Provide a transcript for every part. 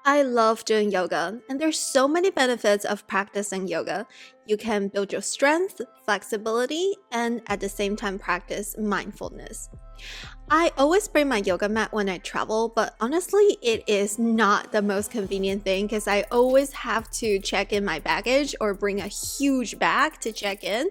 I love doing yoga, and there's so many benefits of practicing yoga. You can build your strength, flexibility, and at the same time practice mindfulness. I always bring my yoga mat when I travel, but honestly, it is not the most convenient thing because I always have to check in my baggage or bring a huge bag to check in.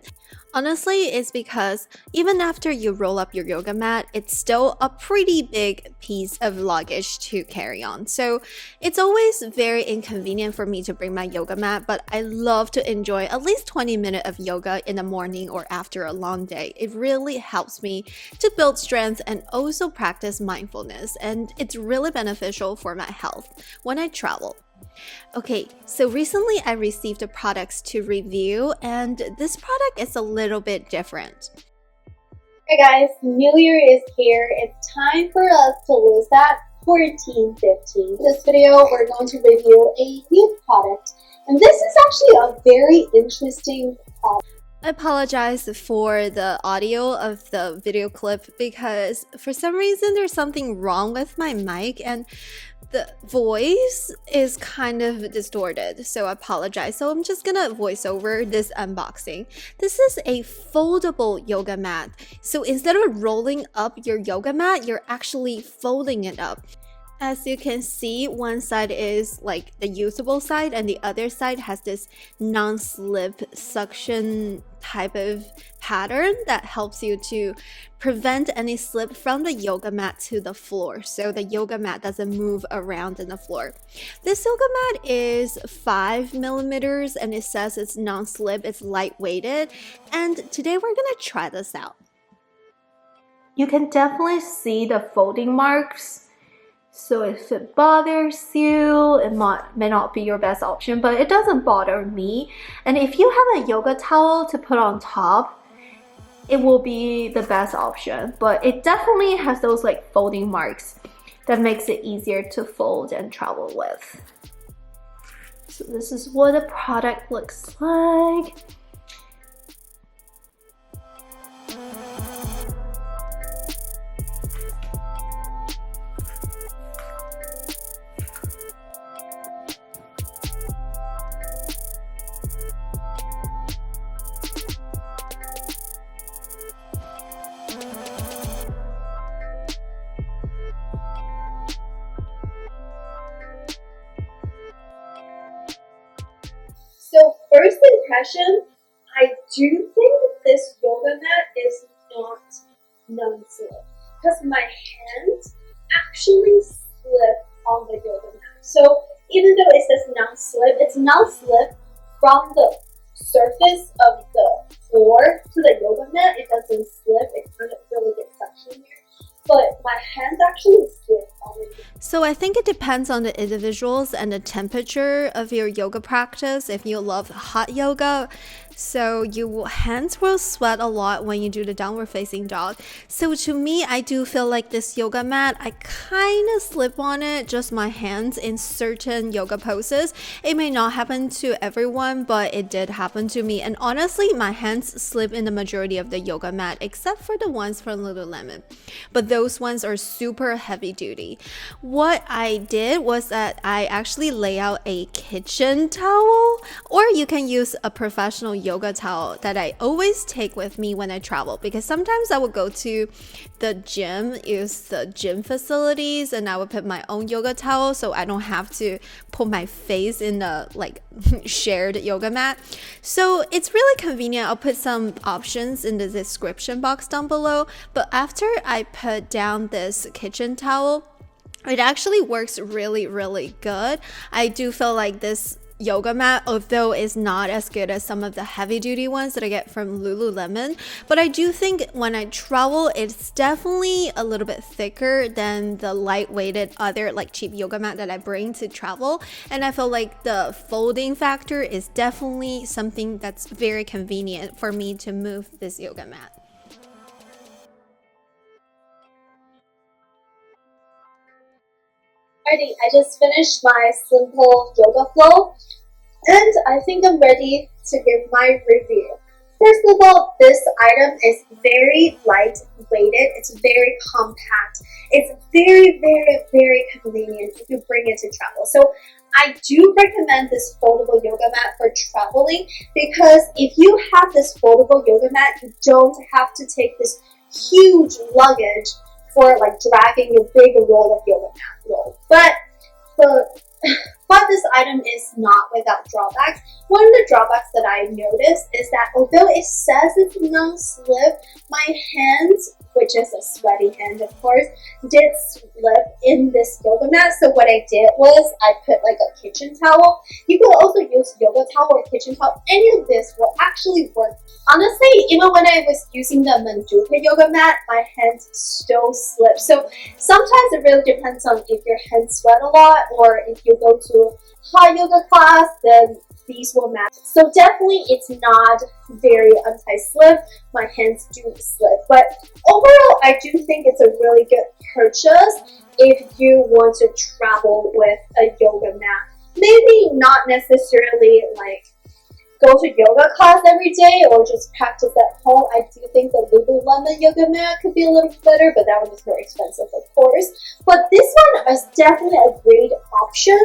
Honestly, it's because even after you roll up your yoga mat, it's still a pretty big piece of luggage to carry on. So it's always very inconvenient for me to bring my yoga mat, but I love to enjoy at least 20 minutes of yoga in the morning or after a long day. It really helps me to build strength and also practice mindfulness, and it's really beneficial for my health when I travel. Okay, so recently I received the products to review, and this product is a little bit different. Hey guys, New Year is here. It's time for us to lose that 14-15. In this video, we're going to review a new product, and this is actually a very interesting product. I apologize for the audio of the video clip because for some reason there's something wrong with my mic and the voice is kind of distorted, so I apologize. So I'm just gonna voice over this unboxing. This is a foldable yoga mat. So instead of rolling up your yoga mat, you're actually folding it up. As you can see, one side is like the usable side and the other side has this non-slip suction type of pattern that helps you to prevent any slip from the yoga mat to the floor, so the yoga mat doesn't move around in the floor. This yoga mat is 5 millimeters and it says it's non-slip, it's lightweighted, and today we're gonna try this out. You can definitely see the folding marks. So if it bothers you, it may not be your best option, but it doesn't bother me. And if you have a yoga towel to put on top, it will be the best option. But it definitely has those like folding marks that makes it easier to fold and travel with. So this is what the product looks like. So first impression, I do think this yoga mat is not non-slip because my hands actually slip on the yoga mat. So even though it says non-slip, it's non-slip from the surface of the floor to the yoga mat. It doesn't slip, it kind of really gets suction here. But my hands actually slip on it. So I think it depends on the individuals and the temperature of your yoga practice. If you love hot yoga, so your hands will sweat a lot when you do the downward facing dog. So to me, I do feel like this yoga mat, I kind of slip on it, just my hands in certain yoga poses. It may not happen to everyone, but it did happen to me. And honestly, my hands slip in the majority of the yoga mat, except for the ones from Lululemon. But those ones are super heavy duty. What I did was that I actually lay out a kitchen towel, or you can use a professional yoga towel that I always take with me when I travel, because sometimes I would go to the gym, use the gym facilities, and I would put my own yoga towel so I don't have to put my face in the like shared yoga mat. So it's really convenient. I'll put some options in the description box down below. But after I put down this kitchen towel, it actually works really, really good. I do feel like this yoga mat, although it's not as good as some of the heavy duty ones that I get from Lululemon, but I do think when I travel, it's definitely a little bit thicker than the lightweighted other like cheap yoga mat that I bring to travel. And I feel like the folding factor is definitely something that's very convenient for me to move this yoga mat. Alrighty, I just finished my simple yoga flow, and I think I'm ready to give my review. First of all, this item is very light-weighted. It's very compact. It's very, very, very convenient if you bring it to travel. So I do recommend this foldable yoga mat for traveling because if you have this foldable yoga mat, you don't have to take this huge luggage for like dragging your big roll of yoga mat roll. But this item is not without drawbacks. One of the drawbacks that I noticed is that although it says it's non-slip, my hands, which is a sweaty hand of course, did slip in this yoga mat. So what I did was I put like a kitchen towel. You could also use yoga towel or kitchen towel. Any of this will actually work. Honestly, even when I was using the Manduka yoga mat, my hands still slip. So sometimes it really depends on if your hands sweat a lot or if you go to hot yoga class, then these will match. So definitely it's not very anti-slip. My hands do slip. But overall, I do think it's a really good purchase if you want to travel with a yoga mat. Maybe not necessarily like go to yoga class every day or just practice at home. I do think the Lululemon yoga mat could be a little better, but that one is more expensive, of course. But this one is definitely a great option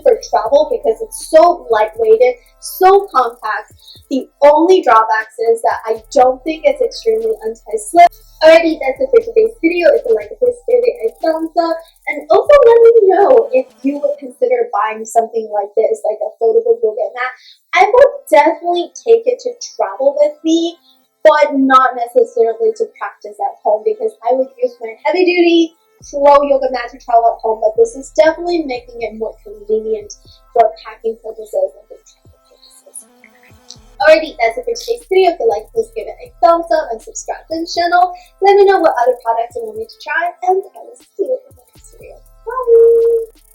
for travel because it's so lightweighted, so compact. The only drawbacks is that I don't think it's extremely anti-slip. Alrighty, that's it for today's video. If you like it, please give it a thumbs up. And also let me know if you would consider buying something like this, like a foldable yoga mat. I would definitely take it to travel with me, but not necessarily to practice at home because I would use my heavy duty pro yoga mat to travel at home, but this is definitely making it more convenient for packing purposes and for travel purposes. Alrighty, that's it for today's video. If you like, please give it a thumbs up and subscribe to the channel. Let me know what other products you want me to try, and I will see you in the next video. Bye!